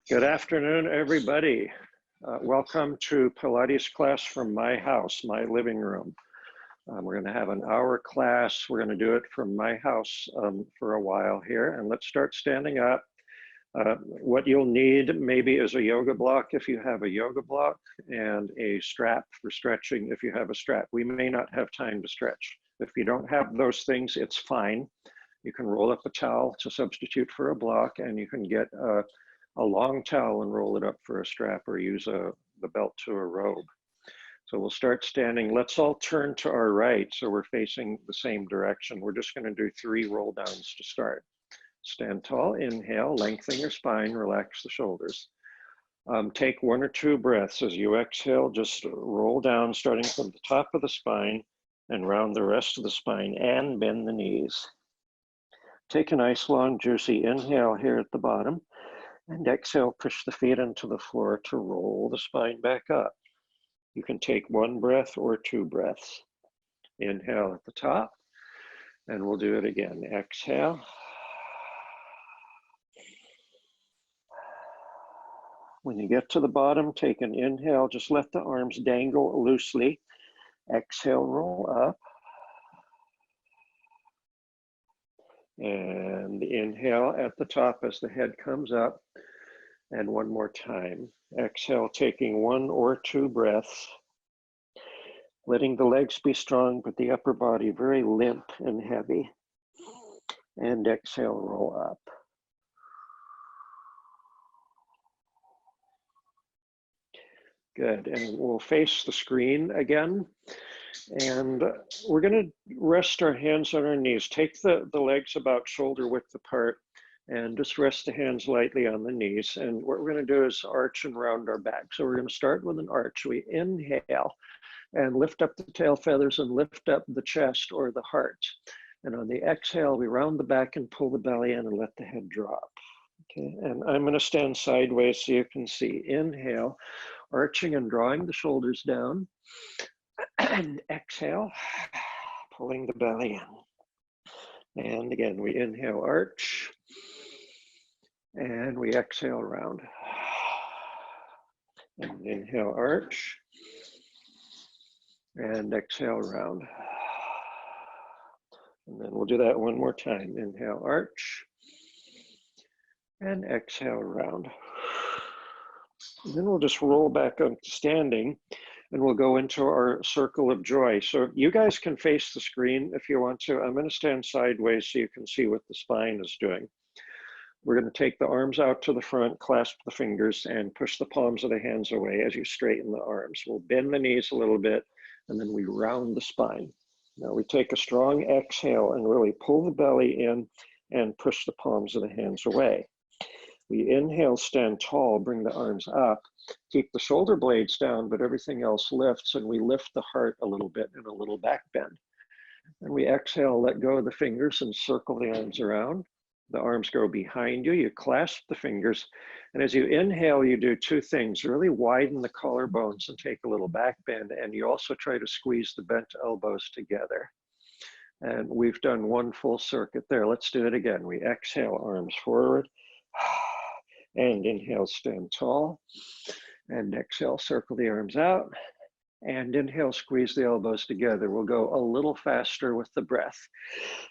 Good afternoon, everybody. Welcome to Pilates class from my house, my living room. We're going to have an hour class. We're going to do it from my house for a while here. And let's start standing up. What you'll need maybe is a yoga block if you have a yoga block, and a strap for stretching if you have a strap. We may not have time to stretch. If you don't have those things, it's fine. You can roll up a towel to substitute for a block, and you can get a long towel and roll it up for a strap, or use the belt to a robe. So we'll start standing. Let's all turn to our right so we're facing the same direction. We're just going to do 3 roll downs to start. Stand tall, inhale, lengthen your spine, relax the shoulders. Take 1 or 2 breaths as you exhale. Just roll down, starting from the top of the spine and round the rest of the spine, and bend the knees. Take a nice long juicy inhale here at the bottom, and exhale, push the feet into the floor to roll the spine back up. You can take 1 breath or 2 breaths. Inhale at the top, and we'll do it again. Exhale. When you get to the bottom, take an inhale, just let the arms dangle loosely. Exhale, roll up. And inhale at the top as the head comes up. And 1 more time. Exhale, taking 1 or 2 breaths. Letting the legs be strong, but the upper body very limp and heavy. And exhale, roll up. Good, and we'll face the screen again. And we're going to rest our hands on our knees. Take the legs about shoulder width apart, and just rest the hands lightly on the knees. And what we're going to do is arch and round our back. So we're going to start with an arch. We inhale and lift up the tail feathers and lift up the chest or the heart. And on the exhale, we round the back and pull the belly in and let the head drop. Okay, and I'm going to stand sideways so you can see. Inhale, arching and drawing the shoulders down. And exhale, pulling the belly in. And again, we inhale, arch. And we exhale, round. And inhale, arch. And exhale, round. And then we'll do that 1 more time. Inhale, arch. And exhale, round. And then we'll just roll back up to standing, and we'll go into our circle of joy. So you guys can face the screen if you want to. I'm going to stand sideways so you can see what the spine is doing. We're going to take the arms out to the front, clasp the fingers, and push the palms of the hands away as you straighten the arms. We'll bend the knees a little bit, and then we round the spine. Now we take a strong exhale and really pull the belly in and push the palms of the hands away. We inhale, stand tall, bring the arms up, keep the shoulder blades down, but everything else lifts, and we lift the heart a little bit in a little back bend. And we exhale, let go of the fingers and circle the arms around. The arms go behind you, you clasp the fingers, and as you inhale, you do 2 things. Really widen the collarbones and take a little back bend, and you also try to squeeze the bent elbows together. And we've done 1 full circuit there. Let's do it again. We exhale, arms forward. And inhale, stand tall. And exhale, circle the arms out. And inhale, squeeze the elbows together. We'll go a little faster with the breath.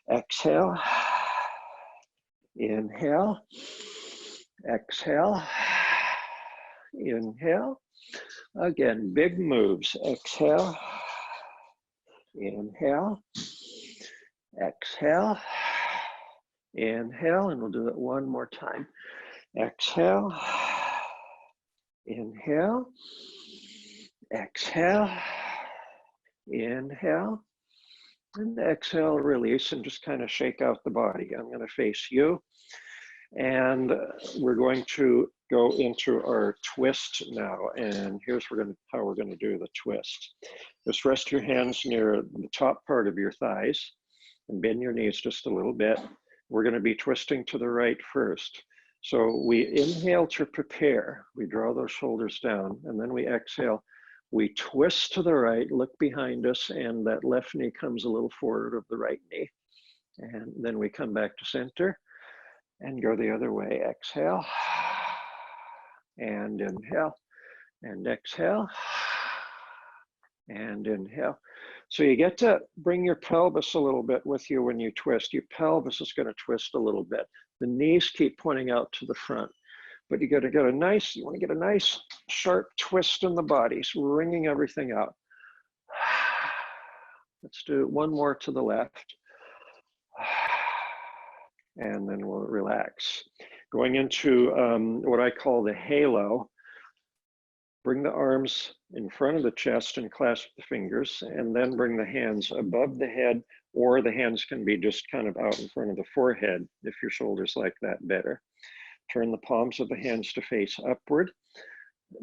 Exhale. Inhale. Exhale. Inhale. Again, big moves. Exhale. Inhale. Exhale. Inhale, and we'll do it 1 more time. Exhale, inhale, exhale, inhale, and exhale, release, and just kind of shake out the body. I'm going to face you, and we're going to go into our twist now, and here's how we're going to do the twist. Just rest your hands near the top part of your thighs, and bend your knees just a little bit. We're going to be twisting to the right first. So we inhale to prepare. We draw those shoulders down, and then we exhale. We twist to the right, look behind us, and that left knee comes a little forward of the right knee. And then we come back to center and go the other way. Exhale. and inhale, and exhale, and inhale. So you get to bring your pelvis a little bit with you when you twist. Your pelvis is going to twist a little bit. The knees keep pointing out to the front, but you got to get a nice, you want to get a nice sharp twist in the body, so wringing everything out. Let's do one more to the left. And then we'll relax. Going into what I call the halo. Bring the arms in front of the chest and clasp the fingers, and then bring the hands above the head, or the hands can be just kind of out in front of the forehead if your shoulders like that better. Turn the palms of the hands to face upward.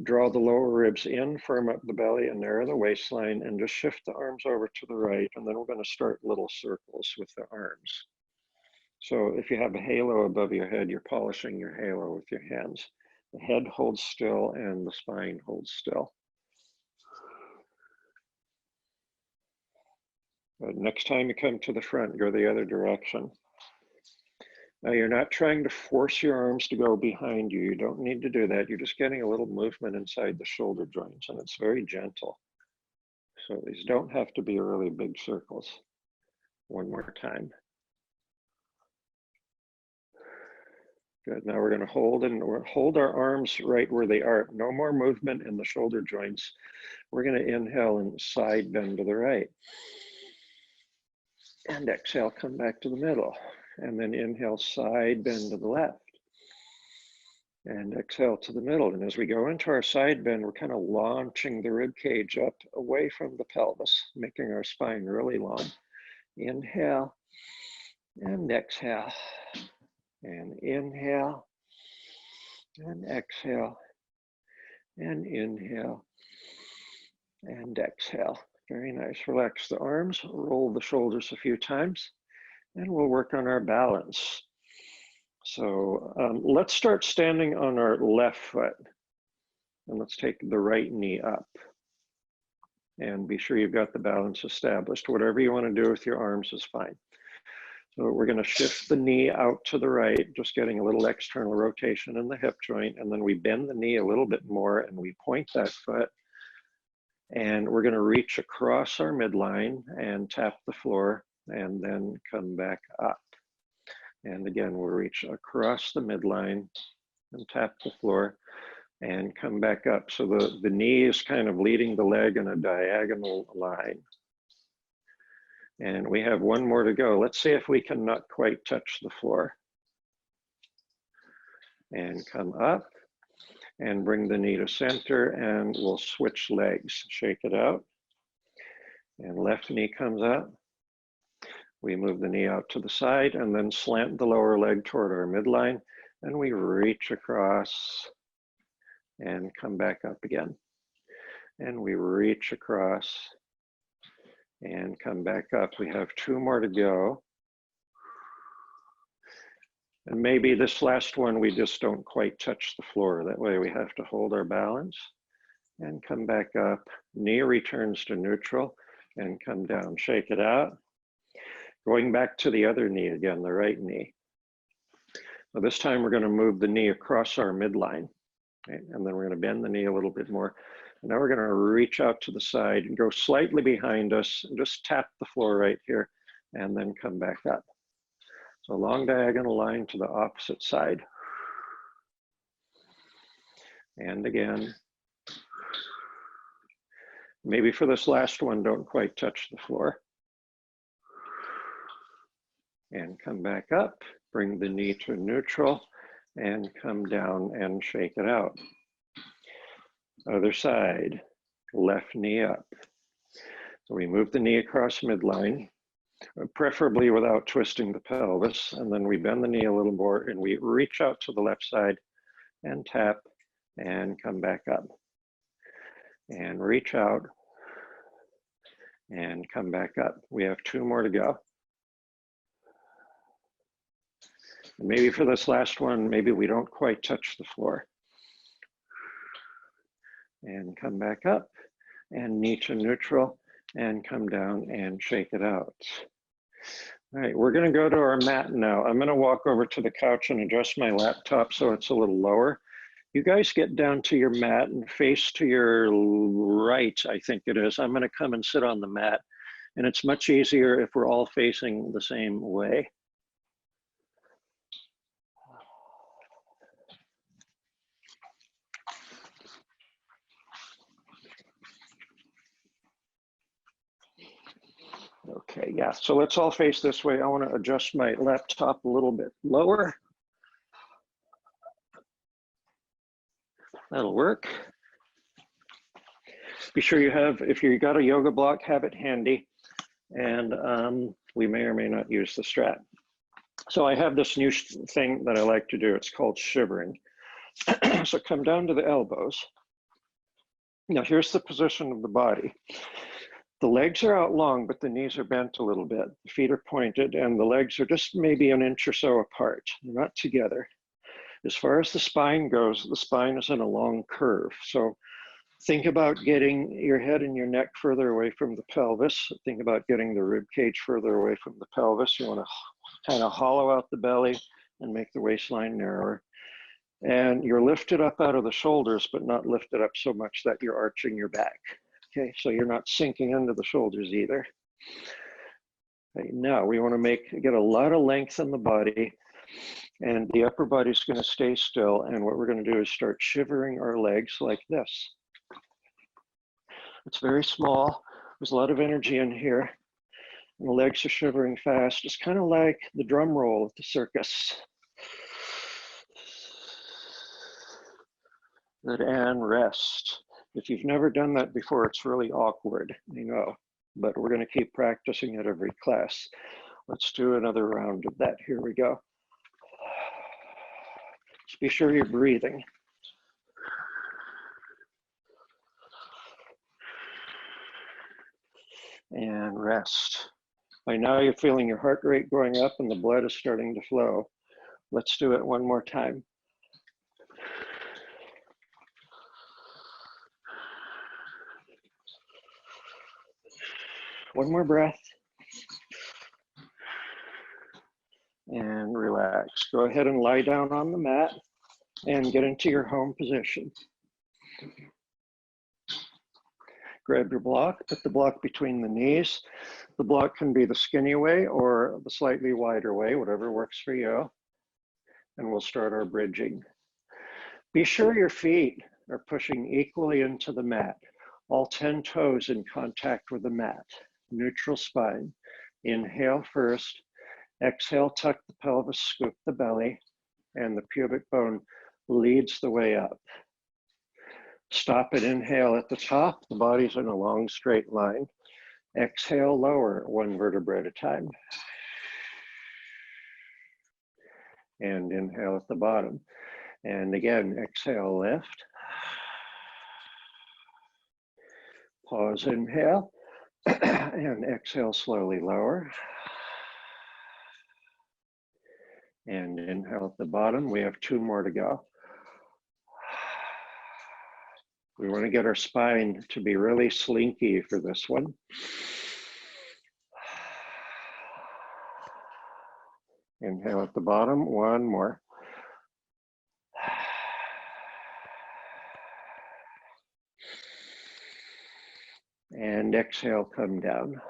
Draw the lower ribs in, firm up the belly and narrow the waistline, and just shift the arms over to the right. And then we're going to start little circles with the arms. So if you have a halo above your head, you're polishing your halo with your hands. The head holds still and the spine holds still. But next time you come to the front, go the other direction. Now you're not trying to force your arms to go behind you. You don't need to do that. You're just getting a little movement inside the shoulder joints, and it's very gentle. So these don't have to be really big circles. One more time. Good. Now we're going to hold our arms right where they are. No more movement in the shoulder joints. We're going to inhale and side bend to the right. And exhale, come back to the middle. And then inhale, side bend to the left. And exhale to the middle. And as we go into our side bend, we're kind of launching the rib cage up away from the pelvis, making our spine really long. Inhale and exhale. And inhale, and exhale, and inhale, and exhale. Very nice. Relax the arms, roll the shoulders a few times, and we'll work on our balance. So let's start standing on our left foot, and let's take the right knee up. And be sure you've got the balance established. Whatever you want to do with your arms is fine. So we're going to shift the knee out to the right, just getting a little external rotation in the hip joint. And then we bend the knee a little bit more and we point that foot. And we're going to reach across our midline and tap the floor and then come back up. And again, we'll reach across the midline and tap the floor and come back up. So the knee is kind of leading the leg in a diagonal line. And we have one more to go. Let's see if we can not quite touch the floor. And come up and bring the knee to center, and we'll switch legs. Shake it out. And left knee comes up. We move the knee out to the side and then slant the lower leg toward our midline, and we reach across and come back up again. And we reach across and come back up. We have two more to go. And maybe this last one, we just don't quite touch the floor. That way we have to hold our balance and come back up. Knee returns to neutral and come down. Shake it out. Going back to the other knee again, the right knee. So this time we're going to move the knee across our midline. Okay? And then we're going to bend the knee a little bit more. Now we're going to reach out to the side and go slightly behind us and just tap the floor right here and then come back up. So long diagonal line to the opposite side. And again. Maybe for this last one, don't quite touch the floor. And come back up, bring the knee to neutral and come down and shake it out. Other side, left knee up. So we move the knee across midline, preferably without twisting the pelvis. And then we bend the knee a little more and we reach out to the left side and tap and come back up. And reach out and come back up. We have two more to go. And maybe for this last one, maybe we don't quite touch the floor. And come back up and knee to neutral and come down and shake it out. All right, we're going to go to our mat now. I'm going to walk over to the couch and adjust my laptop so it's a little lower. You guys get down to your mat and face to your right, I think it is. I'm going to come and sit on the mat. And it's much easier if we're all facing the same way. Okay, yeah, so let's all face this way. I want to adjust my laptop a little bit lower. That'll work. Be sure you have, if you got a yoga block, have it handy. And we may or may not use the strap. So I have this new thing that I like to do. It's called shivering. So come down to the elbows. Now here's the position of the body. The legs are out long, but the knees are bent a little bit. The feet are pointed, and the legs are just maybe an inch or so apart. They're not together. As far as the spine goes, the spine is in a long curve. So think about getting your head and your neck further away from the pelvis. Think about getting the rib cage further away from the pelvis. You want to kind of hollow out the belly and make the waistline narrower. And you're lifted up out of the shoulders, but not lifted up so much that you're arching your back. Okay, so you're not sinking into the shoulders either. Okay, now we want to get a lot of length in the body, and the upper body is going to stay still. And what we're going to do is start shivering our legs like this. It's very small. There's a lot of energy in here. And the legs are shivering fast. It's kind of like the drum roll at the circus. Good, and rest. If you've never done that before, it's really awkward, I know, but we're going to keep practicing it every class. Let's do another round of that. Here we go. Just be sure you're breathing. And rest. By now you're feeling your heart rate going up and the blood is starting to flow. Let's do it one more time. One more breath. And relax. Go ahead and lie down on the mat and get into your home position. Grab your block, put the block between the knees. The block can be the skinny way or the slightly wider way, whatever works for you. And we'll start our bridging. Be sure your feet are pushing equally into the mat. All 10 toes in contact with the mat. Neutral spine. Inhale first. Exhale, tuck the pelvis, scoop the belly, and the pubic bone leads the way up. Stop and inhale at the top. The body's in a long straight line. Exhale, lower one vertebra at a time. And inhale at the bottom. And again, exhale, lift. Pause, inhale. And exhale, slowly lower. And inhale at the bottom. We have 2 more to go. We want to get our spine to be really slinky for this one. Inhale at the bottom, 1 more. And exhale, come down.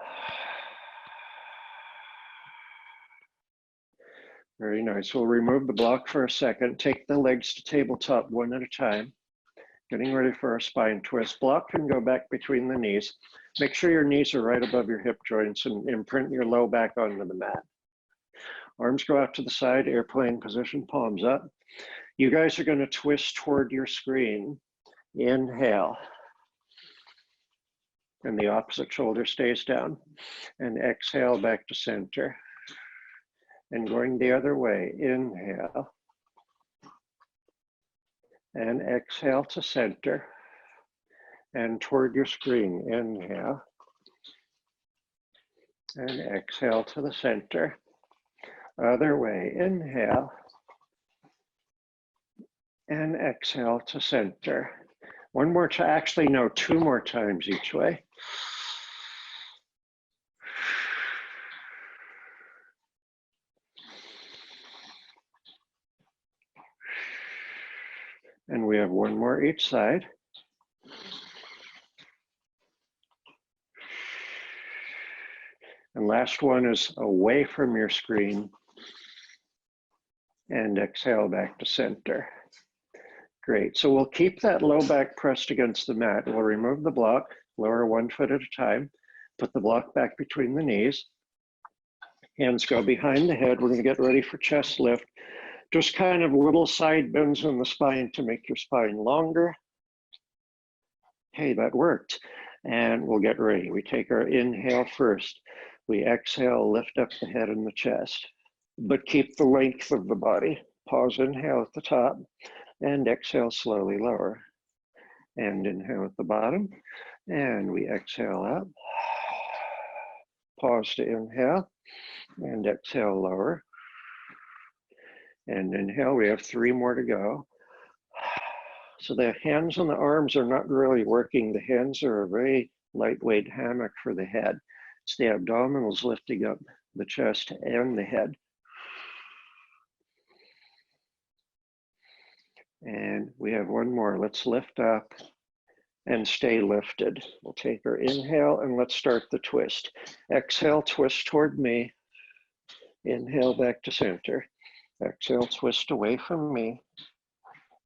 Very nice. We'll remove the block for a second. Take the legs to tabletop one at a time. Getting ready for our spine twist. Block can go back between the knees. Make sure your knees are right above your hip joints and imprint your low back onto the mat. Arms go out to the side, airplane position, palms up. You guys are going to twist toward your screen. Inhale. And the opposite shoulder stays down. And exhale back to center. And going the other way, inhale. And exhale to center. And toward your screen, inhale. And exhale to the center. Other way, inhale. And exhale to center. One more time, actually no, 2 more times each way. And we have one more each side. And last one is away from your screen. And exhale back to center. Great, so we'll keep that low back pressed against the mat. We'll remove the block, lower 1 foot at a time, put the block back between the knees. Hands go behind the head. We're gonna get ready for chest lift. Just kind of little side bends in the spine to make your spine longer. Hey, that worked. And we'll get ready. We take our inhale first. We exhale, lift up the head and the chest, but keep the length of the body. Pause, inhale at the top, and exhale slowly lower. And inhale at the bottom, and we exhale up. Pause to inhale, and exhale lower. And inhale, we have 3 more to go. So the hands and the arms are not really working. The hands are a very lightweight hammock for the head. It's the abdominals lifting up the chest and the head. And we have 1 more. Let's lift up and stay lifted. We'll take our inhale and let's start the twist. Exhale, twist toward me. Inhale back to center. Exhale, twist away from me.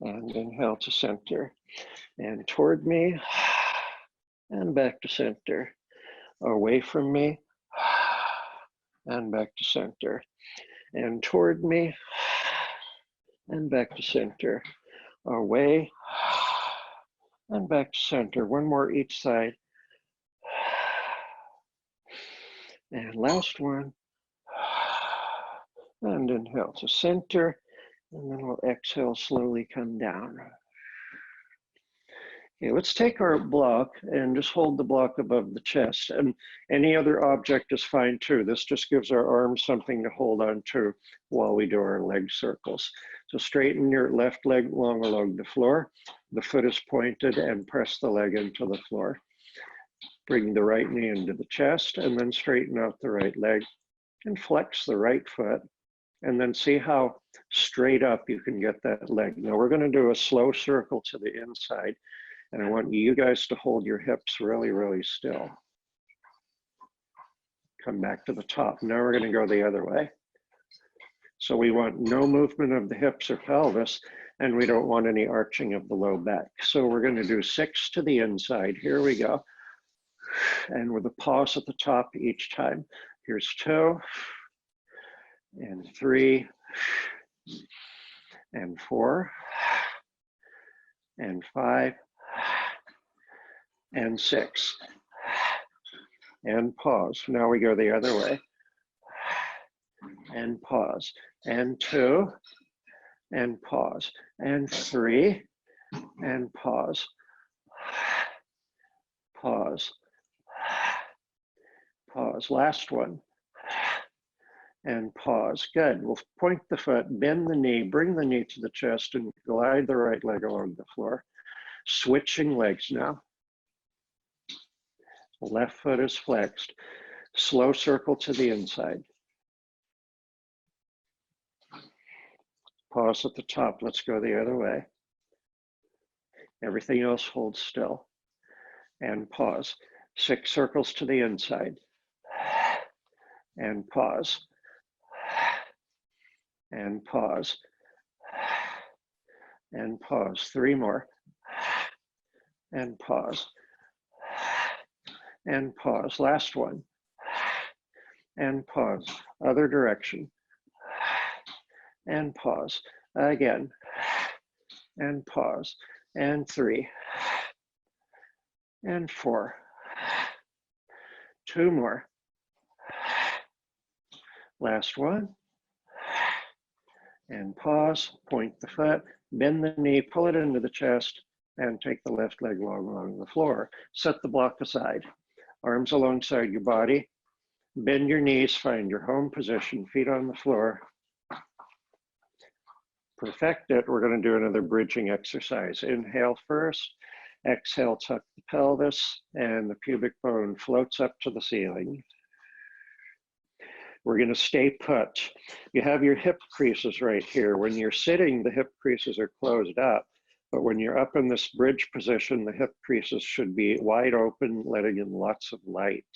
And inhale to center. And toward me. And back to center. Away from me. And back to center. And toward me. And back to center. Away. And back to center. 1 more each side. And last one. And inhale to center. And then we'll exhale, slowly come down. Okay, let's take our block and just hold the block above the chest. And any other object is fine too. This just gives our arms something to hold on to while we do our leg circles. So straighten your left leg long along the floor. The foot is pointed and press the leg into the floor. Bring the right knee into the chest and then straighten out the right leg and flex the right foot. And then see how straight up you can get that leg. Now we're going to do a slow circle to the inside. And I want you guys to hold your hips really, really still. Come back to the top. Now we're going to go the other way. So we want no movement of the hips or pelvis, and we don't want any arching of the low back. So we're going to do 6 to the inside. Here we go. And with a pause at the top each time. Here's 2, and 3, and 4, and 5, and 6, and pause. Now we go the other way, and pause, and 2, and pause, and 3, and pause, pause, pause. Last one, and pause. Good. We'll point the foot, bend the knee, bring the knee to the chest, and glide the right leg along the floor. Switching legs now. Left foot is flexed. Slow circle to the inside. Pause at the top. Let's go the other way. Everything else holds still. And pause. 6 circles to the inside. And pause. And pause. And pause. 3 more. And pause. And pause. Last one. And pause. Other direction. And pause. Again. And pause. And 3. And 4. 2 more. Last one. And pause. Point the foot. Bend the knee. Pull it into the chest. And take the left leg long along the floor. Set the block aside. Arms alongside your body. Bend your knees, find your home position, feet on the floor. Perfect it. We're going to do another bridging exercise. Inhale first. Exhale, tuck the pelvis, and the pubic bone floats up to the ceiling. We're going to stay put. You have your hip creases right here. When you're sitting, the hip creases are closed up. But when you're up in this bridge position, the hip creases should be wide open, letting in lots of light.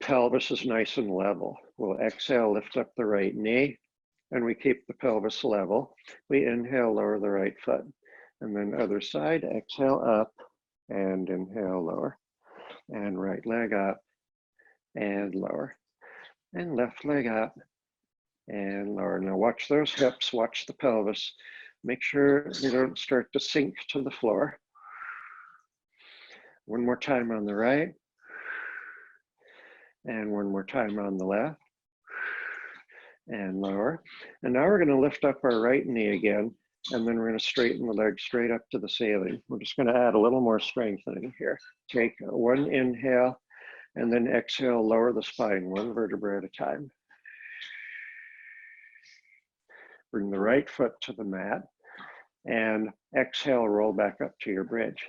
Pelvis is nice and level. We'll exhale, lift up the right knee, and we keep the pelvis level. We inhale, lower the right foot. And then other side, exhale up, and inhale, lower. And right leg up, and lower. And left leg up, and lower. Now watch those hips, watch the pelvis. Make sure you don't start to sink to the floor. One more time on the right. And one more time on the left. And lower. And now we're going to lift up our right knee again, and then we're going to straighten the leg straight up to the ceiling. We're just going to add a little more strengthening here. Take one inhale, and then exhale, lower the spine, one vertebra at a time. Bring the right foot to the mat, and exhale, roll back up to your bridge.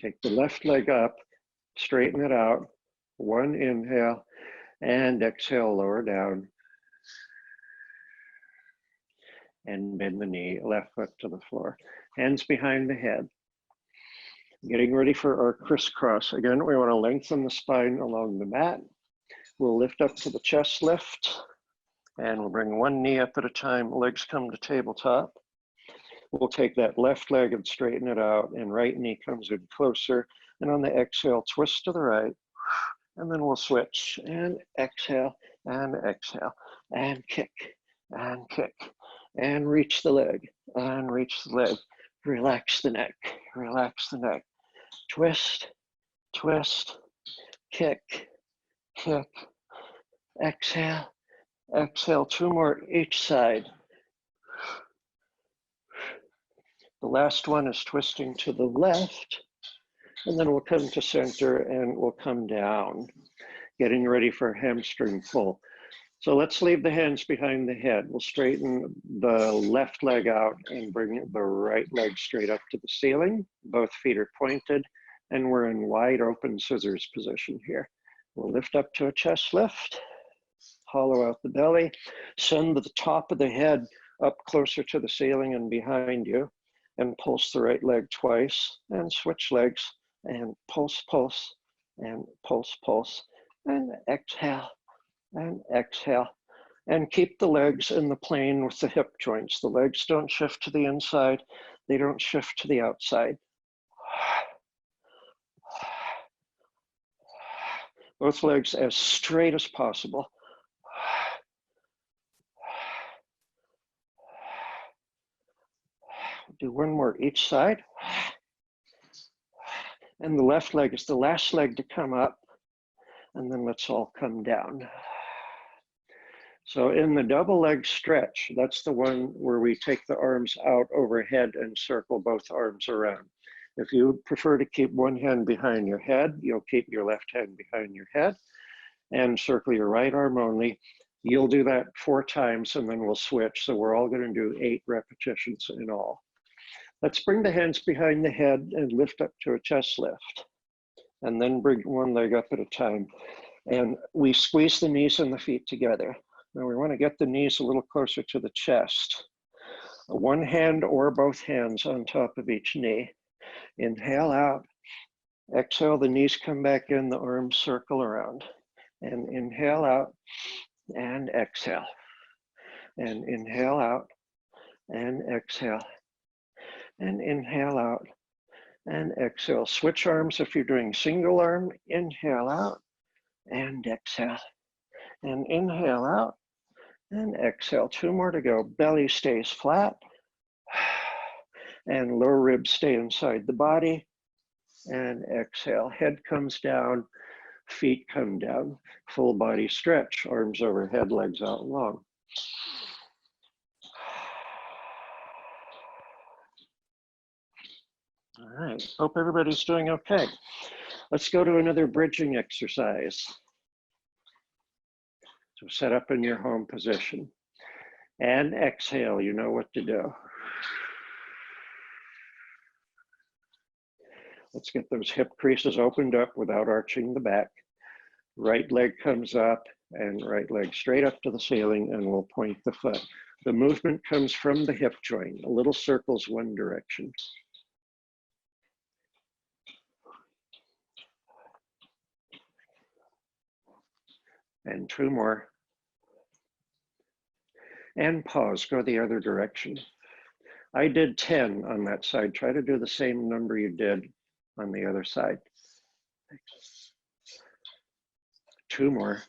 Take the left leg up, straighten it out, one inhale, and exhale, lower down. And bend the knee, left foot to the floor. Hands behind the head. Getting ready for our crisscross. Again, we want to lengthen the spine along the mat. We'll lift up to the chest lift, and we'll bring one knee up at a time, legs come to tabletop. We'll take that left leg and straighten it out, and right knee comes in closer. And on the exhale, twist to the right, and then we'll switch, and exhale, and kick, and reach the leg, and reach the leg. Relax the neck, relax the neck. Twist, twist, kick, kick, exhale, exhale. Two more each side. The last one is twisting to the left, and then we'll come to center and we'll come down, getting ready for hamstring pull. So let's leave the hands behind the head. We'll straighten the left leg out and bring the right leg straight up to the ceiling. Both feet are pointed, and we're in wide open scissors position here. We'll lift up to a chest lift, hollow out the belly, send the top of the head up closer to the ceiling and behind you, and pulse the right leg twice, and switch legs, and pulse, pulse, and pulse, pulse, and exhale, and keep the legs in the plane with the hip joints. The legs don't shift to the inside, they don't shift to the outside. Both legs as straight as possible. Do one more each side. And the left leg is the last leg to come up, and then let's all come down. So in the double leg stretch, that's the one where we take the arms out overhead and circle both arms around. If you prefer to keep one hand behind your head, you'll keep your left hand behind your head and circle your right arm only. You'll do that 4 times, and then we'll switch. So we're all going to do 8 repetitions in all. Let's bring the hands behind the head and lift up to a chest lift, and then bring one leg up at a time. And we squeeze the knees and the feet together. Now we want to get the knees a little closer to the chest. One hand or both hands on top of each knee. Inhale out. Exhale, the knees come back in, the arms circle around. And inhale out and exhale. And inhale out and exhale. And inhale out and exhale. Switch arms if you're doing single arm. Inhale out and exhale. And inhale out and exhale. 2 more to go. Belly stays flat. And lower ribs stay inside the body. And exhale. Head comes down. Feet come down. Full body stretch. Arms overhead, legs out long. All right, hope everybody's doing okay. Let's go to another bridging exercise. So set up in your home position and exhale, you know what to do. Let's get those hip creases opened up without arching the back. Right leg comes up and right leg straight up to the ceiling, and we'll point the foot. The movement comes from the hip joint, a little circles one direction. And 2 more. And pause, go the other direction. I did 10 on that side. Try to do the same number you did on the other side. 2 more.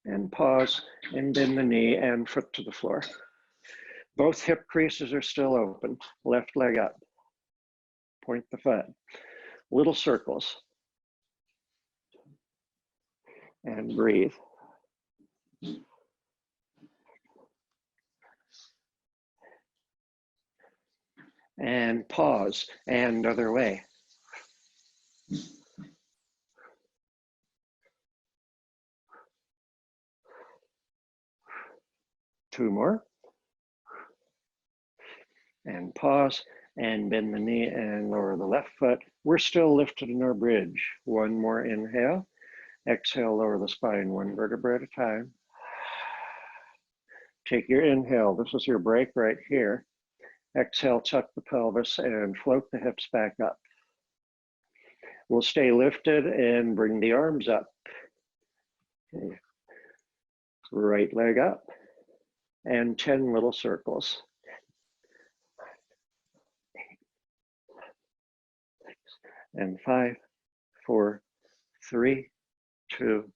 And pause, and bend the knee and foot to the floor. Both hip creases are still open. Left leg up. Point the foot. Little circles. And breathe. And pause, and other way. Two more. And pause, and bend the knee and lower the left foot. We're still lifted in our bridge. One more inhale. Exhale, lower the spine, 1 vertebra at a time. Take your inhale. This is your break right here. Exhale, tuck the pelvis and float the hips back up. We'll stay lifted and bring the arms up. Okay. Right leg up and 10 little circles. 6, 5, 4, 3, 2,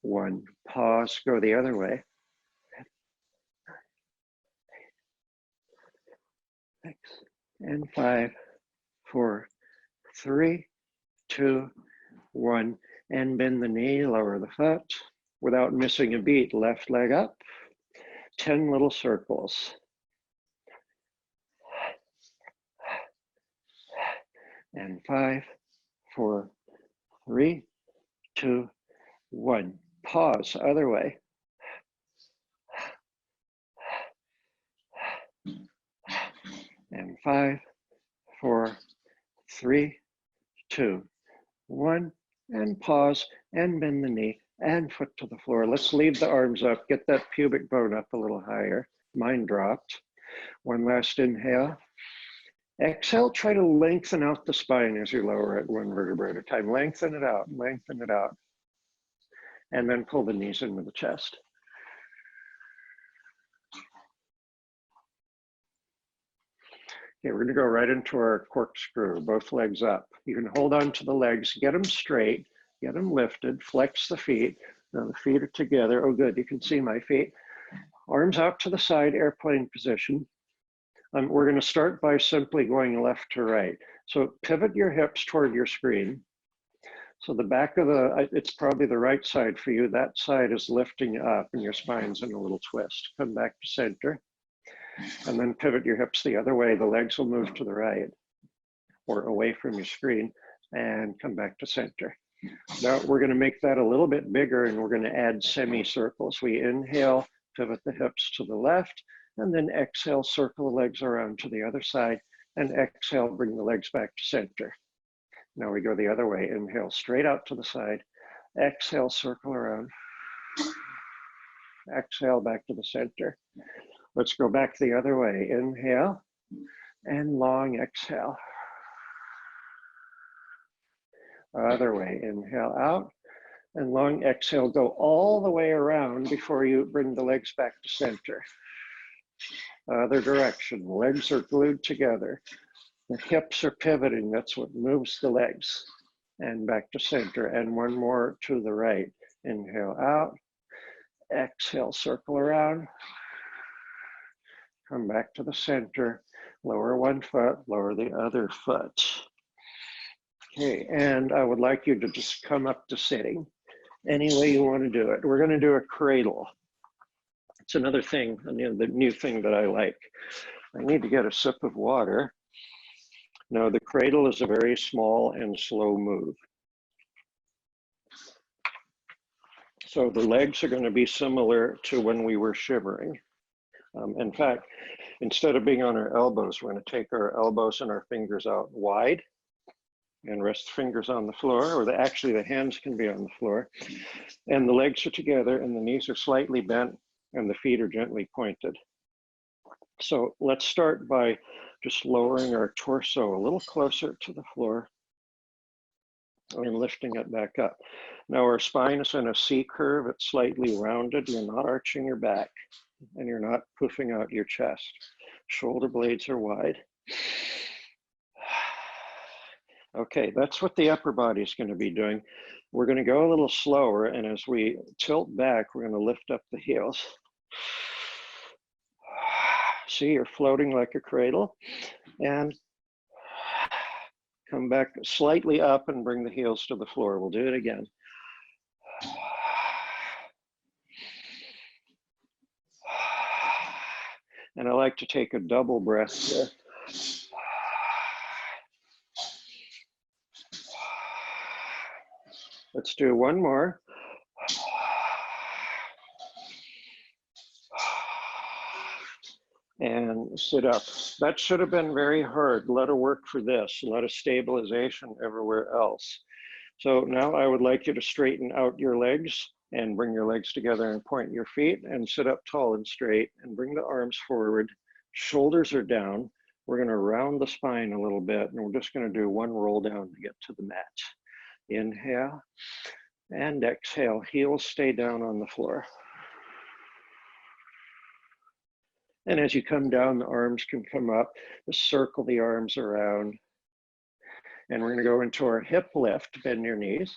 1. Pause, go the other way. 6, 5, 4, 3, 2, 1. And bend the knee, lower the foot. Without missing a beat, left leg up. 10 little circles. And 5, 4, 3, 2, 1. Pause, other way. And 5, 4, 3, 2, 1. And pause and bend the knee and foot to the floor. Let's leave the arms up. Get that pubic bone up a little higher. Mine dropped. One last inhale. Exhale, try to lengthen out the spine as you lower it 1 vertebra at a time. Lengthen it out, lengthen it out. And then pull the knees into the chest. Okay, we're gonna go right into our corkscrew, both legs up. You can hold on to the legs, get them straight, get them lifted, flex the feet. Now the feet are together. Oh, good, you can see my feet. Arms out to the side, airplane position. We're gonna start by simply going left to right. So pivot your hips toward your screen. So the back of it's probably the right side for you. That side is lifting up and your spine's in a little twist. Come back to center. And then pivot your hips the other way. The legs will move to the right or away from your screen and come back to center. Now we're going to make that a little bit bigger and we're going to add semicircles. We inhale, pivot the hips to the left, and then exhale, circle the legs around to the other side, and exhale, bring the legs back to center. Now we go the other way. Inhale, straight out to the side. Exhale, circle around. Exhale, back to the center. Let's go back the other way. Inhale and long exhale. Other way. Inhale out and long exhale. Go all the way around before you bring the legs back to center. Other direction. Legs are glued together. The hips are pivoting. That's what moves the legs. And back to center. And one more to the right. Inhale out. Exhale, circle around. Come back to the center, lower one foot, lower the other foot. Okay, and I would like you to just come up to sitting any way you want to do it. We're going to do a cradle. It's another thing, the new thing that I like. I need to get a sip of water. Now, the cradle is a very small and slow move. So the legs are going to be similar to when we were shivering. In fact, instead of being on our elbows, we're going to take our elbows and our fingers out wide. and rest the fingers on the floor, or actually the hands can be on the floor. And the legs are together and the knees are slightly bent and the feet are gently pointed. So let's start by just lowering our torso a little closer to the floor and lifting it back up. Now our spine is in a C curve, it's slightly rounded. You're not arching your back and you're not poofing out your chest. Shoulder blades are wide. Okay, that's what the upper body is going to be doing. We're going to go a little slower, and as we tilt back, we're going to lift up the heels. See, you're floating like a cradle, and come back slightly up and bring the heels to the floor. We'll do it again. And I like to take a double breath here. Let's do one more. And sit up. That should have been very hard. A lot of work for this, a lot of stabilization everywhere else. So now I would like you to straighten out your legs and bring your legs together and point your feet and sit up tall and straight and bring the arms forward. Shoulders are down. We're going to round the spine a little bit, and we're just going to do one roll down to get to the mat. Inhale and exhale. Heels stay down on the floor. And as you come down, the arms can come up. Just circle the arms around. And we're going to go into our hip lift. Bend your knees.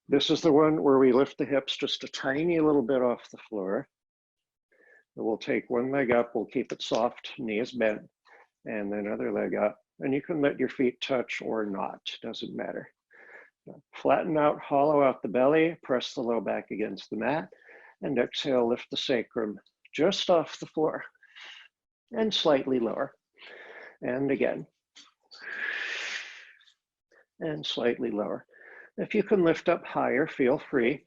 This is the one where we lift the hips just a tiny little bit off the floor. We'll take one leg up. We'll keep it soft, knees bent, and then other leg up. And you can let your feet touch or not. Doesn't matter. Flatten out, hollow out the belly. Press the low back against the mat. And exhale, lift the sacrum just off the floor and slightly lower. And again. And slightly lower. If you can lift up higher, feel free.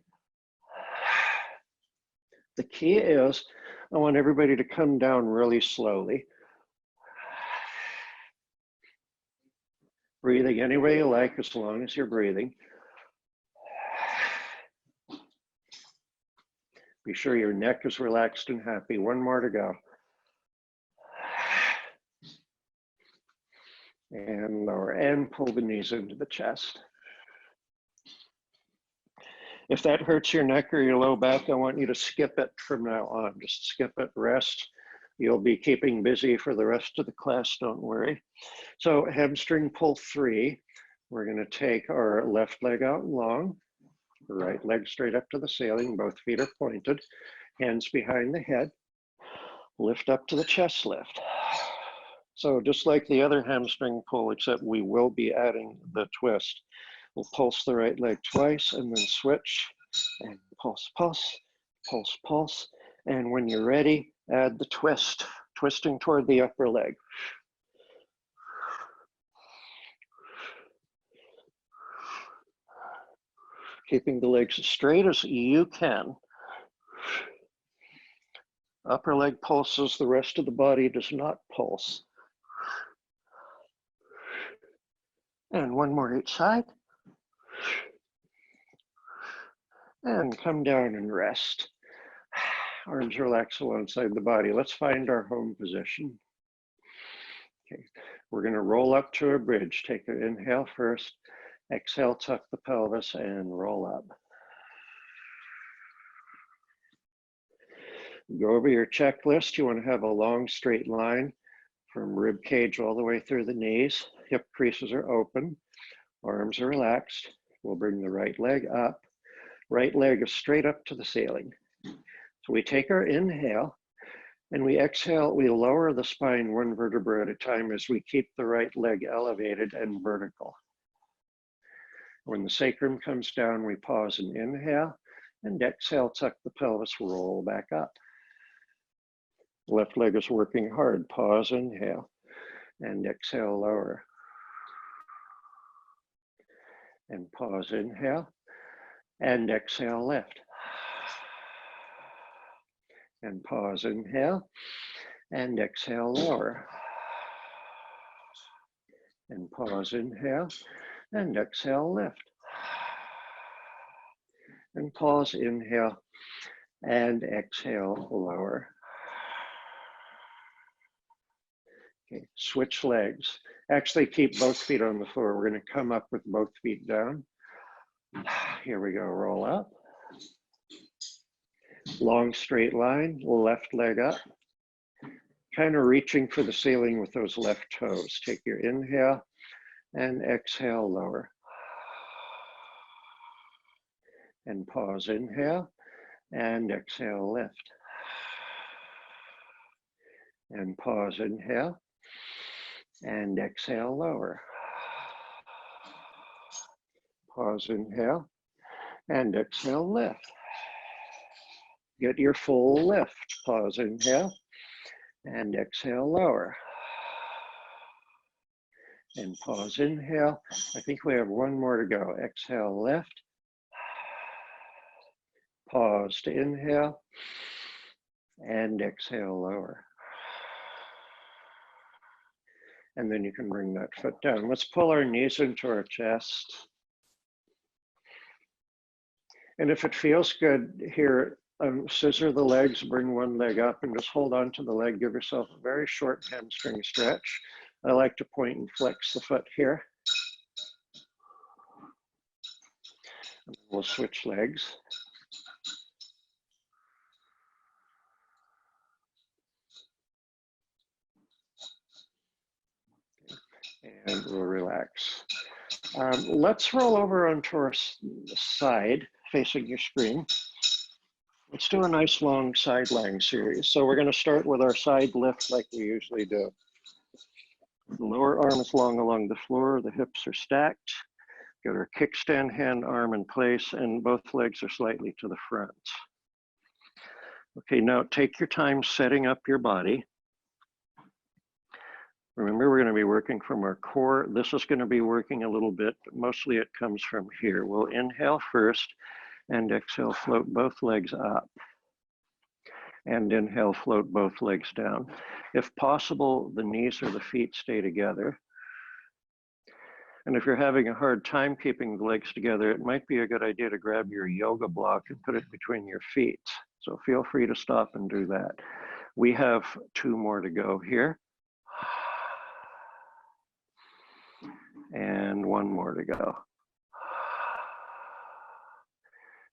The key is I want everybody to come down really slowly. Breathing any way you like, as long as you're breathing. Be sure your neck is relaxed and happy. One more to go. And lower, and pull the knees into the chest. If that hurts your neck or your low back, I want you to skip it from now on. Just skip it, rest. You'll be keeping busy for the rest of the class, don't worry. So hamstring pull 3. We're going to take our left leg out long, right leg straight up to the ceiling, both feet are pointed, hands behind the head, lift up to the chest lift. So just like the other hamstring pull, except we will be adding the twist. We'll pulse the right leg twice and then switch and pulse, pulse, pulse, pulse. And when you're ready, add the twist, twisting toward the upper leg. Keeping the legs as straight as you can. Upper leg pulses, the rest of the body does not pulse. And one more each side. And come down and rest. Arms relax alongside the body. Let's find our home position. Okay, we're going to roll up to a bridge. Take an inhale first. Exhale, tuck the pelvis and roll up. Go over your checklist. You want to have a long straight line from rib cage all the way through the knees. Hip creases are open. Arms are relaxed. We'll bring the right leg up. Right leg is straight up to the ceiling. So we take our inhale and we exhale. We lower the spine one vertebra at a time as we keep the right leg elevated and vertical. When the sacrum comes down, we pause and inhale, and exhale, tuck the pelvis, roll back up. Left leg is working hard. Pause, inhale, and exhale, lower. And pause, inhale, and exhale, lift. And pause, inhale, and exhale, lower. And pause, inhale, and exhale, lift. And pause, inhale, and exhale, lower. Okay, switch legs. Actually keep both feet on the floor. We're going to come up with both feet down. Here we go, roll up. Long straight line, left leg up. Kind of reaching for the ceiling with those left toes. Take your inhale and exhale, lower. And pause, inhale, and exhale, lift. And pause, inhale, and exhale, lower. Pause, inhale, and exhale, lift. Get your full lift. Pause, inhale, and exhale, lower. And pause, inhale. I think we have one more to go. Exhale, lift. Pause to inhale, and exhale, lower. And then you can bring that foot down. Let's pull our knees into our chest. And if it feels good here, scissor the legs, bring one leg up and just hold on to the leg. Give yourself a very short hamstring stretch. I like to point and flex the foot here. And we'll switch legs. And we'll relax. Let's roll over onto our side, facing your screen. Let's do a nice long side lying series. So we're going to start with our side lift like we usually do. The lower arm is long along the floor, the hips are stacked. Get our kickstand hand arm in place, and both legs are slightly to the front. Okay, now take your time setting up your body. Remember, we're going to be working from our core. This is going to be working a little bit, but mostly it comes from here. We'll inhale first and exhale, float both legs up. And inhale, float both legs down. If possible, the knees or the feet stay together. And if you're having a hard time keeping the legs together, it might be a good idea to grab your yoga block and put it between your feet. So feel free to stop and do that. We have 2 more to go here. And 1 more to go.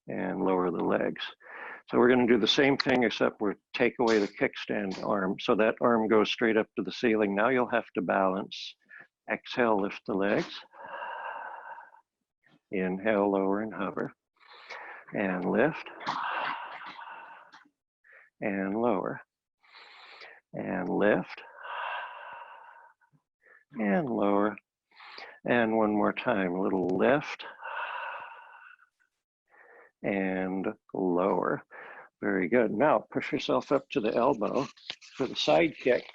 And lower the legs. So we're going to do the same thing, except we'll take away the kickstand arm. So that arm goes straight up to the ceiling. Now you'll have to balance. Exhale, lift the legs. Inhale, lower and hover. And lift. And lower. And lift. And lower. And 1 more time, a little lift. And lower. Very good. Now push yourself up to the elbow for the side kick.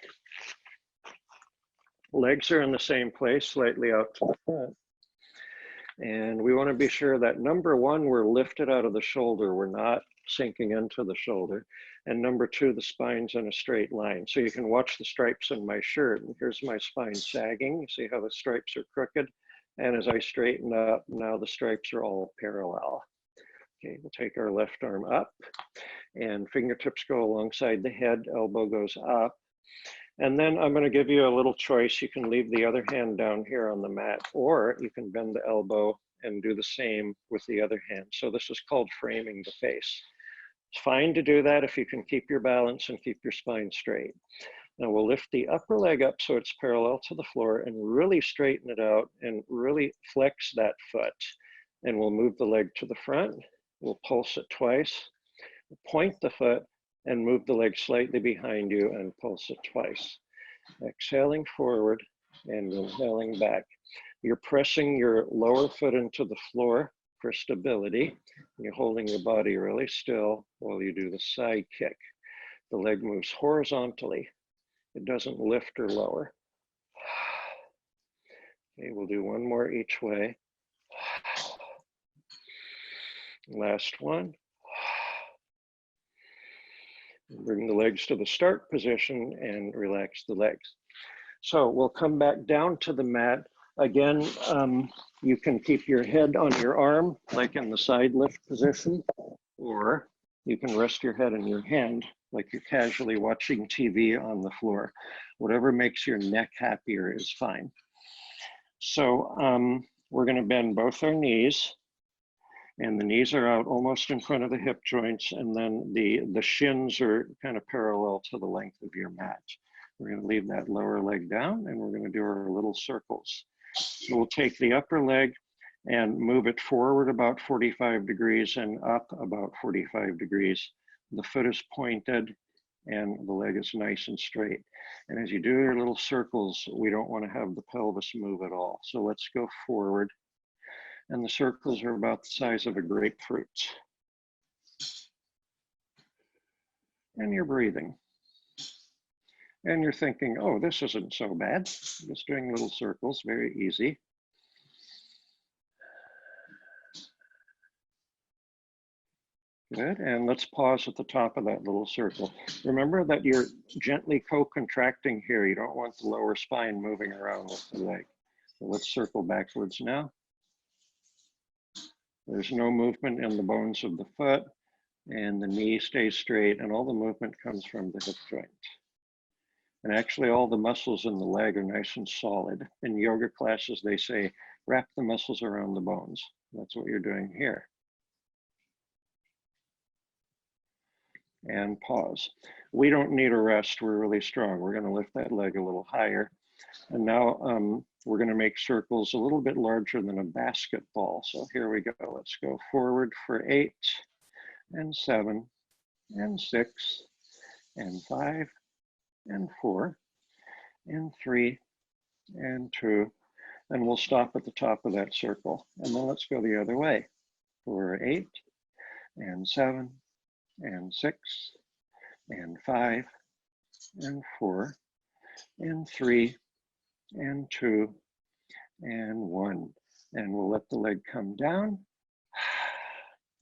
Legs are in the same place, slightly out to the front. And we want to be sure that number 1, we're lifted out of the shoulder. We're not sinking into the shoulder. And number 2, the spine's in a straight line. So you can watch the stripes in my shirt. And here's my spine sagging. You see how the stripes are crooked? And as I straighten up, now the stripes are all parallel. Okay, we'll take our left arm up and fingertips go alongside the head, elbow goes up. And then I'm going to give you a little choice. You can leave the other hand down here on the mat, or you can bend the elbow and do the same with the other hand. So this is called framing the face. It's fine to do that if you can keep your balance and keep your spine straight. Now we'll lift the upper leg up so it's parallel to the floor and really straighten it out and really flex that foot. And we'll move the leg to the front. We'll pulse it twice, point the foot, and move the leg slightly behind you and pulse it twice. Exhaling forward and inhaling back. You're pressing your lower foot into the floor for stability. You're holding your body really still while you do the side kick. The leg moves horizontally. It doesn't lift or lower. Okay, we'll do 1 more each way. Last one. Bring the legs to the start position and relax the legs. So we'll come back down to the mat. Again, you can keep your head on your arm, like in the side lift position, or you can rest your head in your hand, like you're casually watching TV on the floor. Whatever makes your neck happier is fine. So we're going to bend both our knees, and the knees are out almost in front of the hip joints, and then the shins are kind of parallel to the length of your mat. We're going to leave that lower leg down, and we're going to do our little circles. So we'll take the upper leg and move it forward about 45 degrees and up about 45 degrees. The foot is pointed and the leg is nice and straight. And as you do your little circles, we don't want to have the pelvis move at all. So let's go forward. And the circles are about the size of a grapefruit. And you're breathing. And you're thinking, oh, this isn't so bad. Just doing little circles, very easy. Good, and let's pause at the top of that little circle. Remember that you're gently co-contracting here. You don't want the lower spine moving around with the leg. So let's circle backwards now. There's no movement in the bones of the foot, and the knee stays straight, and all the movement comes from the hip joint. And actually all the muscles in the leg are nice and solid. In yoga classes, they say, wrap the muscles around the bones. That's what you're doing here. And pause. We don't need a rest, we're really strong. We're gonna lift that leg a little higher. And now we're gonna make circles a little bit larger than a basketball. So here we go, let's go forward for 8, and 7, and 6, and 5, and 4, and 3, and 2, and we'll stop at the top of that circle. And then let's go the other way for 8, and 7, and 6, and 5, and 4, and 3, and 2, and 1. And we'll let the leg come down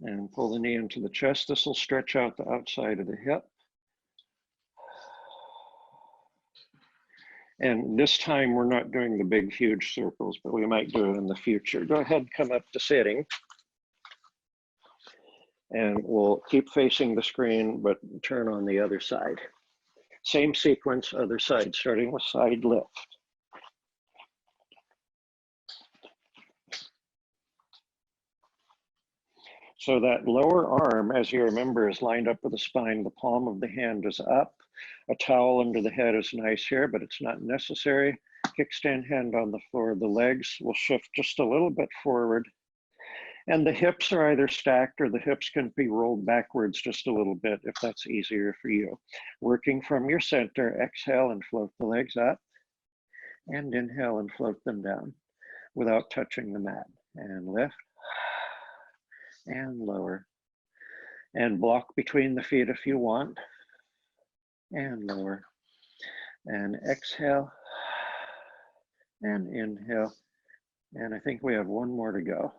and pull the knee into the chest. This will stretch out the outside of the hip. And this time we're not doing the big, huge circles, but we might do it in the future. Go ahead, come up to sitting. And we'll keep facing the screen, but turn on the other side. Same sequence, other side, starting with side lift. So that lower arm, as you remember, is lined up with the spine. The palm of the hand is up. A towel under the head is nice here, but it's not necessary. Kickstand hand on the floor. The legs will shift just a little bit forward. And the hips are either stacked or the hips can be rolled backwards just a little bit if that's easier for you. Working from your center, exhale and float the legs up. And inhale and float them down without touching the mat. And lift. And lower. And block between the feet if you want. And lower. And exhale. And inhale. And I think we have one more to go.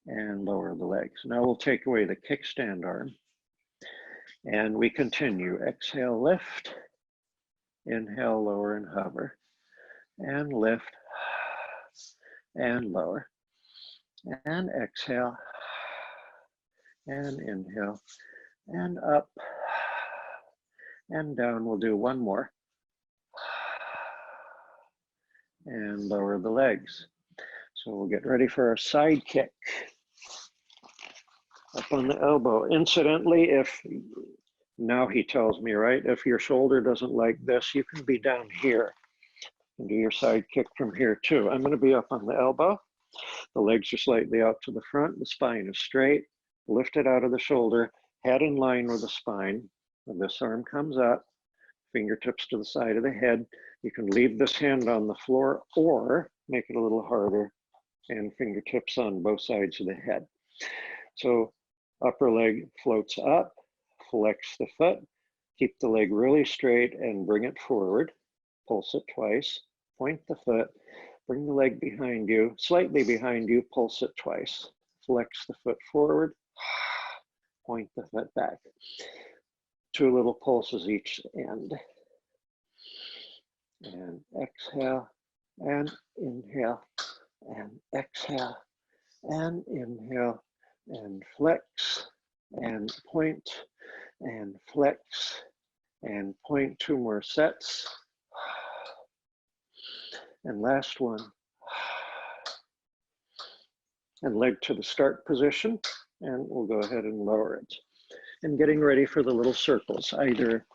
And lower the legs. Now we'll take away the kickstand arm. And we continue. Exhale, lift. Inhale, lower and hover. And lift. And lower. And exhale. And inhale. And up. And down. We'll do one more. And lower the legs. So we'll get ready for our side kick. Up on the elbow. Incidentally, if, now he tells me, right, if your shoulder doesn't like this, you can be down here and do your side kick from here too. I'm going to be up on the elbow. The legs are slightly out to the front. The spine is straight. Lift it out of the shoulder. Head in line with the spine. When this arm comes up, fingertips to the side of the head. You can leave this hand on the floor or make it a little harder and fingertips on both sides of the head. So upper leg floats up, flex the foot, keep the leg really straight and bring it forward. Pulse it twice, point the foot, bring the leg behind you, slightly behind you, pulse it twice. Flex the foot forward, point the foot back. 2 little pulses each end. and exhale, and inhale, and exhale, and inhale, and flex, and point, and flex, and point. 2 more sets. And last one. And leg to the start position, and we'll go ahead and lower it. And getting ready for the little circles, either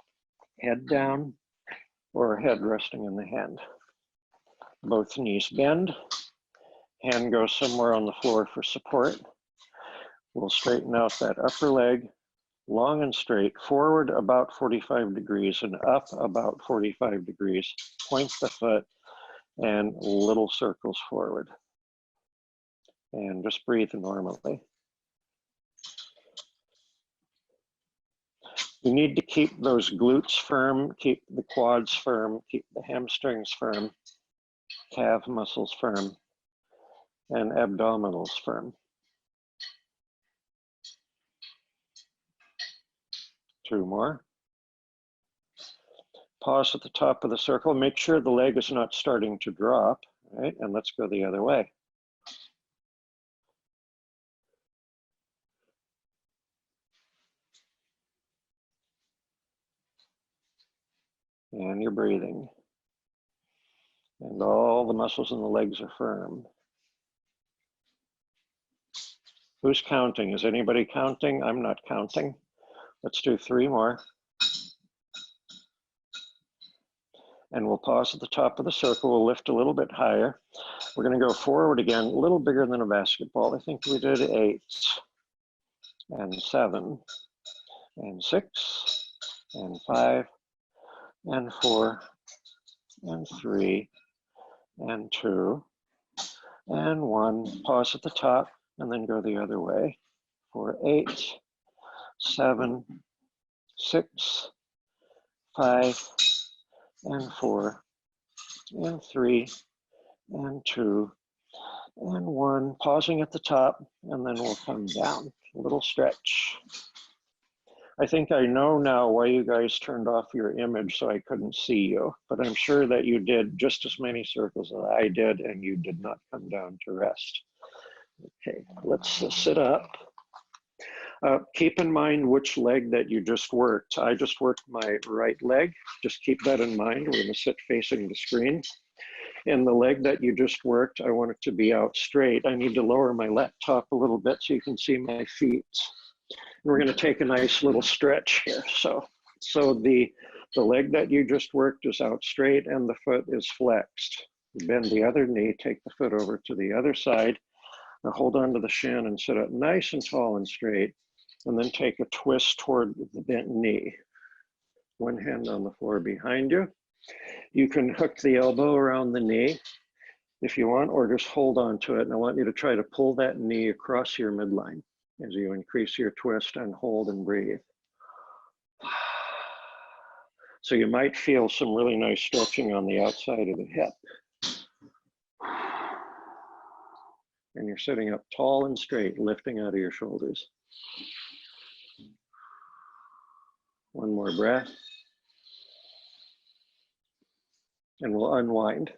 head down or head resting in the hand. Both knees bend, hand goes somewhere on the floor for support. We'll straighten out that upper leg, long and straight, forward about 45 degrees and up about 45 degrees. Point the foot and little circles forward. And just breathe normally. You need to keep those glutes firm, keep the quads firm, keep the hamstrings firm, calf muscles firm, and abdominals firm. 2 more. Pause at the top of the circle. Make sure the leg is not starting to drop, right? And let's go the other way. And you're breathing. And all the muscles in the legs are firm. Who's counting? Is anybody counting? I'm not counting. Let's do 3 more. And we'll pause at the top of the circle. We'll lift a little bit higher. We're going to go forward again, a little bigger than a basketball. I think we did 8 and 7 and 6 and 5 and 4 and 3 and 2 and 1. Pause at the top and then go the other way for 8, 7, 6, 5 and 4 and 3 and 2 and 1. Pausing at the top, and then we'll come down. A little stretch. I think I know now why you guys turned off your image so I couldn't see you, but I'm sure that you did just as many circles as I did, and you did not come down to rest. Okay, let's sit up. Keep in mind which leg that you just worked. I just worked my right leg. Just keep that in mind. We're going to sit facing the screen. And the leg that you just worked, I want it to be out straight. I need to lower my laptop a little bit so you can see my feet. And we're going to take a nice little stretch here. So the leg that you just worked is out straight and the foot is flexed. Bend the other knee, take the foot over to the other side. Now hold on to the shin and sit up nice and tall and straight. And then take a twist toward the bent knee. One hand on the floor behind you. You can hook the elbow around the knee if you want, or just hold on to it. And I want you to try to pull that knee across your midline as you increase your twist and hold and breathe. So you might feel some really nice stretching on the outside of the hip. And you're sitting up tall and straight, lifting out of your shoulders. One more breath. And we'll unwind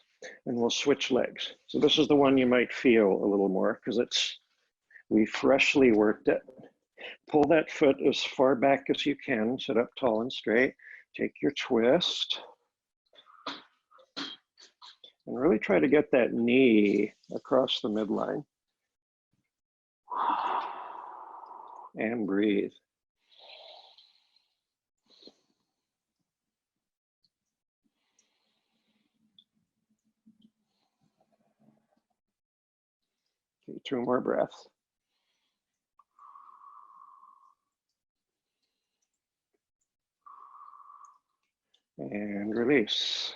and we'll switch legs. So this is the one you might feel a little more because we freshly worked it. Pull that foot as far back as you can, sit up tall and straight. Take your twist. And really try to get that knee across the midline. And breathe. Okay, 2 more breaths. And release.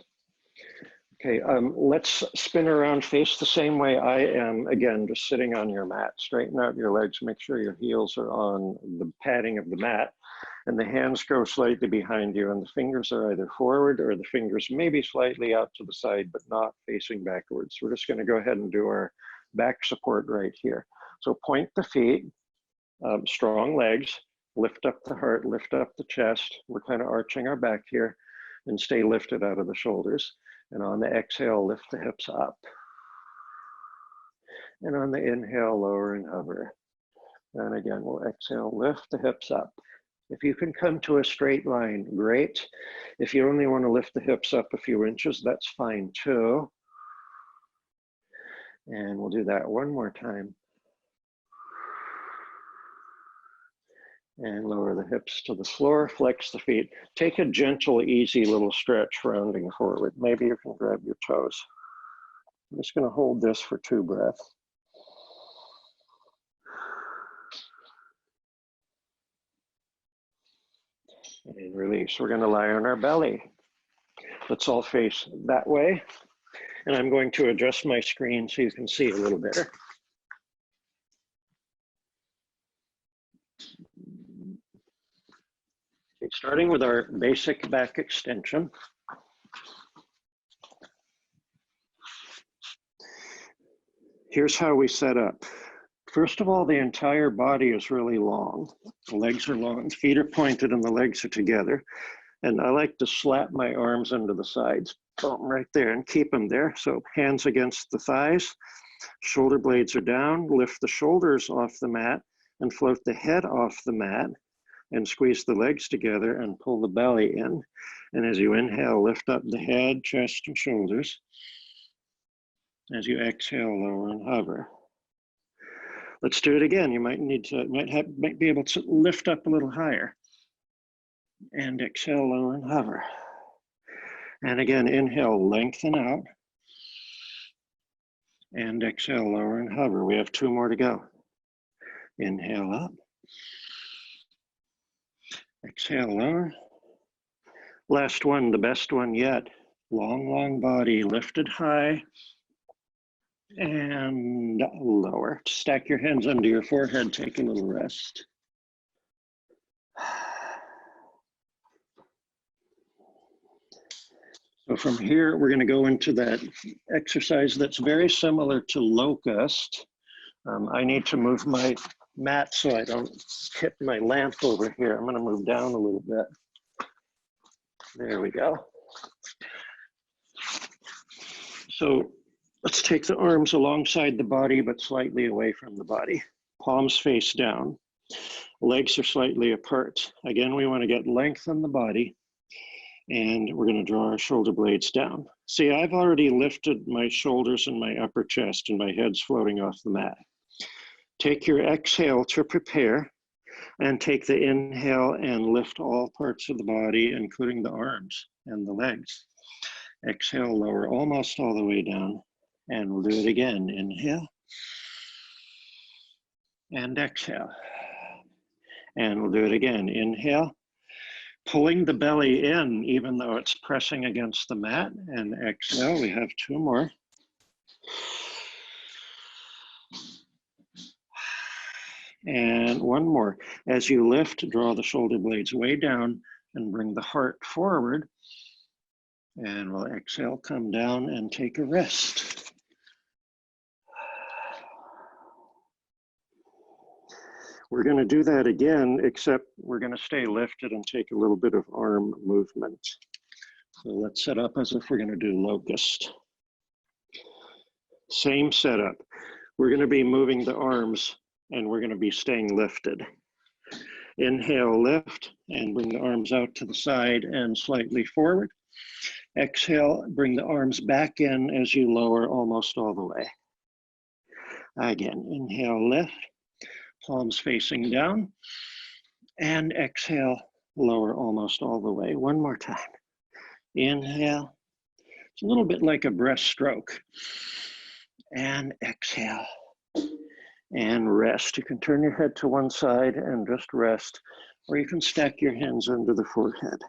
Okay, let's spin around, face the same way I am. Again, just sitting on your mat. Straighten out your legs, make sure your heels are on the padding of the mat, and the hands go slightly behind you, and the fingers are either forward or the fingers maybe slightly out to the side, but not facing backwards. We're just gonna go ahead and do our back support right here. So point the feet, strong legs, lift up the heart, lift up the chest. We're kind of arching our back here and stay lifted out of the shoulders. And on the exhale, lift the hips up. And on the inhale, lower and hover. And again, we'll exhale, lift the hips up. If you can come to a straight line, great. If you only want to lift the hips up a few inches, that's fine too. And we'll do that one more time. And lower the hips to the floor, flex the feet. Take a gentle, easy little stretch, rounding forward. Maybe you can grab your toes. I'm just going to hold this for 2 breaths. And release. We're going to lie on our belly. Let's all face that way. And I'm going to adjust my screen so you can see a little better. Okay, starting with our basic back extension. Here's how we set up. First of all, the entire body is really long. The legs are long, feet are pointed and the legs are together. And I like to slap my arms into the sides, boom, right there, and keep them there. So hands against the thighs, shoulder blades are down, lift the shoulders off the mat and float the head off the mat and squeeze the legs together and pull the belly in. And as you inhale, lift up the head, chest, and shoulders. As you exhale, lower and hover. Let's do it again. You might be able to lift up a little higher. And exhale, lower and hover. And again, inhale, lengthen out. And exhale, lower and hover. We have 2 more to go. Inhale up. Exhale, lower. Last one, the best one yet. Long, long body, lifted high. And lower. Stack your hands under your forehead, take a little rest. So from here, we're going to go into that exercise that's very similar to locust. I need to move my mat so I don't hit my lamp over here. I'm going to move down a little bit. There we go. So let's take the arms alongside the body, but slightly away from the body. Palms face down. Legs are slightly apart. Again, we want to get length on the body. And we're going to draw our shoulder blades down. See, I've already lifted my shoulders and my upper chest, and my head's floating off the mat. Take your exhale to prepare, and take the inhale and lift all parts of the body, including the arms and the legs. Exhale, lower almost all the way down, and we'll do it again. Inhale, and exhale. And we'll do it again. Inhale. Pulling the belly in, even though it's pressing against the mat, and exhale. We have 2 more. And 1 more. As you lift, draw the shoulder blades way down and bring the heart forward. And we'll exhale, come down and take a rest. We're going to do that again, except we're going to stay lifted and take a little bit of arm movement. So let's set up as if we're going to do locust. Same setup. We're going to be moving the arms and we're going to be staying lifted. Inhale, lift, and bring the arms out to the side and slightly forward. Exhale, bring the arms back in as you lower almost all the way. Again, inhale, lift. Palms facing down, and exhale, lower almost all the way. 1 more time. Inhale. It's a little bit like a breaststroke. And exhale. And rest. You can turn your head to one side and just rest, or you can stack your hands under the forehead.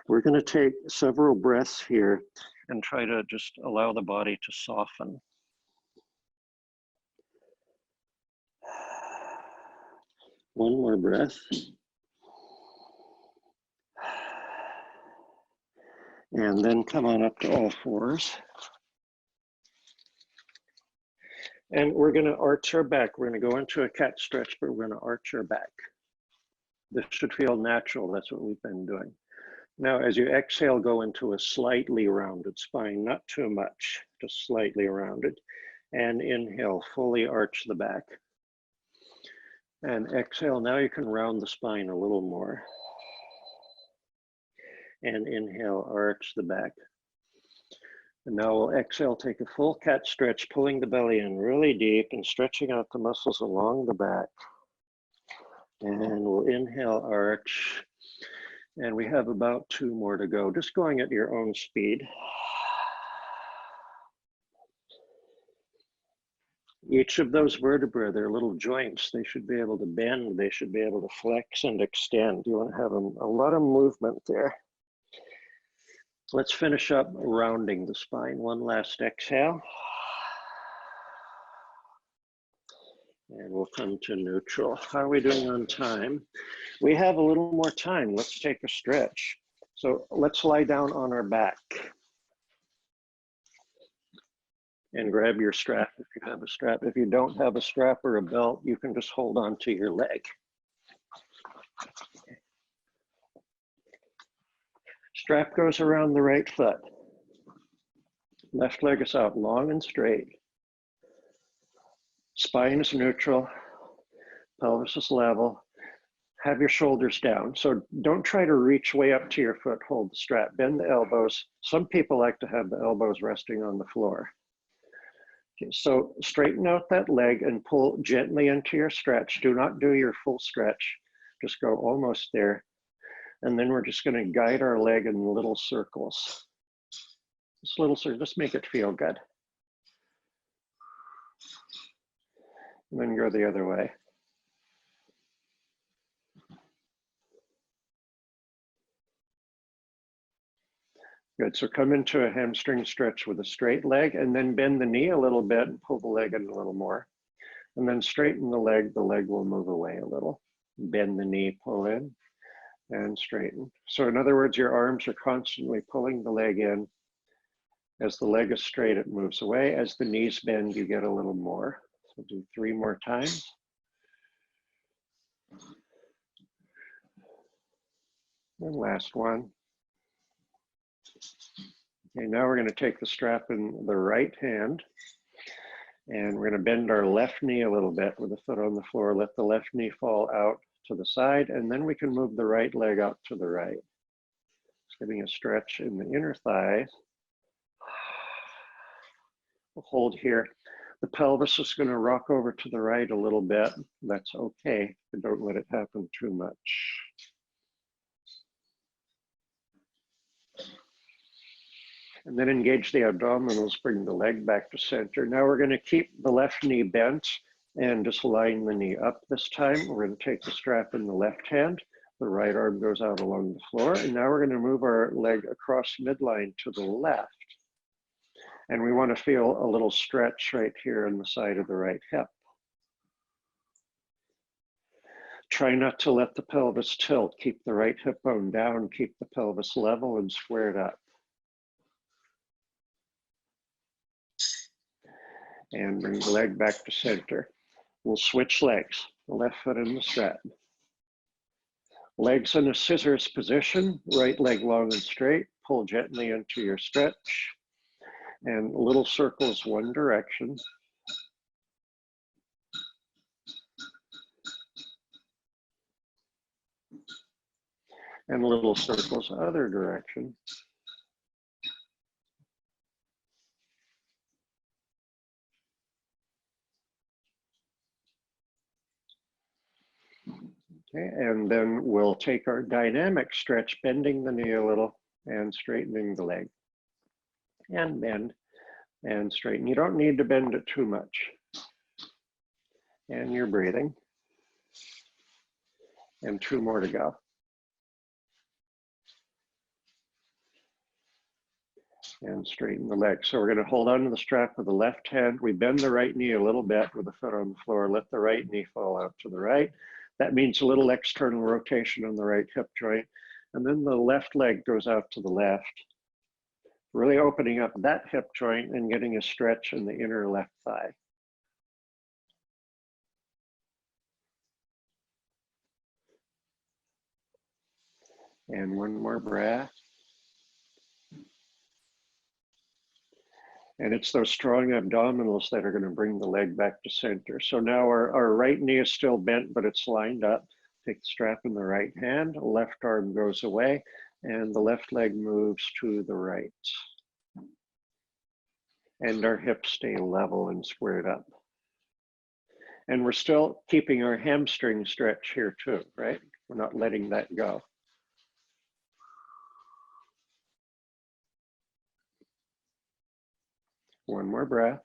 We're going to take several breaths here and try to just allow the body to soften. One more breath. And then come on up to all fours. And we're going to arch our back. We're going to go into a cat stretch, but we're going to arch our back. This should feel natural. That's what we've been doing. Now, as you exhale, go into a slightly rounded spine, not too much, just slightly rounded. And inhale, fully arch the back. And exhale, now you can round the spine a little more. And inhale, arch the back. And now we'll exhale, take a full cat stretch, pulling the belly in really deep and stretching out the muscles along the back. And we'll inhale, arch. And we have about 2 more to go, just going at your own speed. Each of those vertebrae, they're little joints. They should be able to bend. They should be able to flex and extend. You want to have a lot of movement there. Let's finish up rounding the spine. One last exhale. And we'll come to neutral. How are we doing on time? We have a little more time. Let's take a stretch. So let's lie down on our back. And grab your strap if you have a strap. If you don't have a strap or a belt, you can just hold on to your leg. Strap goes around the right foot. Left leg is out long and straight. Spine is neutral. Pelvis is level. Have your shoulders down. So don't try to reach way up to your foot. Hold the strap. Bend the elbows. Some people like to have the elbows resting on the floor. Okay, so straighten out that leg and pull gently into your stretch. Do not do your full stretch. Just go almost there. And then we're just going to guide our leg in little circles. Just little circles, just make it feel good. And then go the other way. Good, so come into a hamstring stretch with a straight leg and then bend the knee a little bit and pull the leg in a little more. And then straighten the leg will move away a little. Bend the knee, pull in and straighten. So in other words, your arms are constantly pulling the leg in. As the leg is straight, it moves away. As the knees bend, you get a little more. So do 3 more times. And last one. Okay, now we're going to take the strap in the right hand and we're going to bend our left knee a little bit with the foot on the floor. Let the left knee fall out to the side and then we can move the right leg out to the right. Just getting a stretch in the inner thighs. We'll hold here. The pelvis is going to rock over to the right a little bit. That's okay, but don't let it happen too much. And then engage the abdominals, bring the leg back to center. Now we're going to keep the left knee bent and just line the knee up this time. We're going to take the strap in the left hand. The right arm goes out along the floor. And now we're going to move our leg across midline to the left. And we want to feel a little stretch right here on the side of the right hip. Try not to let the pelvis tilt. Keep the right hip bone down. Keep the pelvis level and squared up. And bring the leg back to center. We'll switch legs, the left foot in the strap. Legs in a scissors position, right leg long and straight. Pull gently into your stretch. And little circles one direction. And little circles other direction. Okay, and then we'll take our dynamic stretch, bending the knee a little and straightening the leg. And bend and straighten. You don't need to bend it too much. And you're breathing. And 2 more to go. And straighten the leg. So we're going to hold on to the strap with the left hand. We bend the right knee a little bit with the foot on the floor. Let the right knee fall out to the right. That means a little external rotation on the right hip joint. And then the left leg goes out to the left. Really opening up that hip joint and getting a stretch in the inner left thigh. And one more breath. And it's those strong abdominals that are going to bring the leg back to center. So now our right knee is still bent, but it's lined up. Take the strap in the right hand, left arm goes away, and the left leg moves to the right. And our hips stay level and squared up. And we're still keeping our hamstring stretch here too, right? We're not letting that go. One more breath.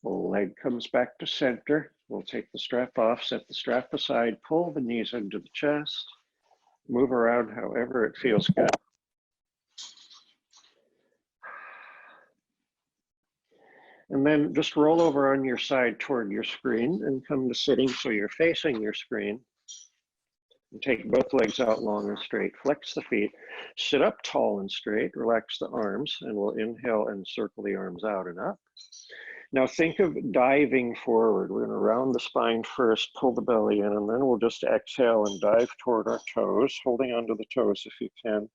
The leg comes back to center. We'll take the strap off, set the strap aside, pull the knees into the chest, move around however it feels good. And then just roll over on your side toward your screen and come to sitting so you're facing your screen. And take both legs out long and straight. Flex the feet. Sit up tall and straight. Relax the arms, and we'll inhale and circle the arms out and up. Now think of diving forward. We're going to round the spine first, pull the belly in, and then we'll just exhale and dive toward our toes, holding onto the toes if you can,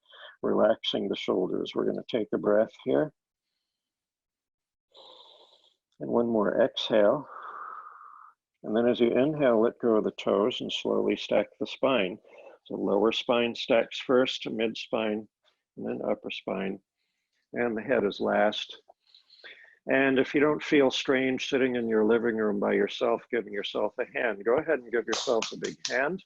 relaxing the shoulders. We're going to take a breath here. And one more exhale. And then as you inhale, let go of the toes and slowly stack the spine. So lower spine stacks first, mid spine, and then upper spine. And the head is last. And if you don't feel strange sitting in your living room by yourself, giving yourself a hand, go ahead and give yourself a big hand.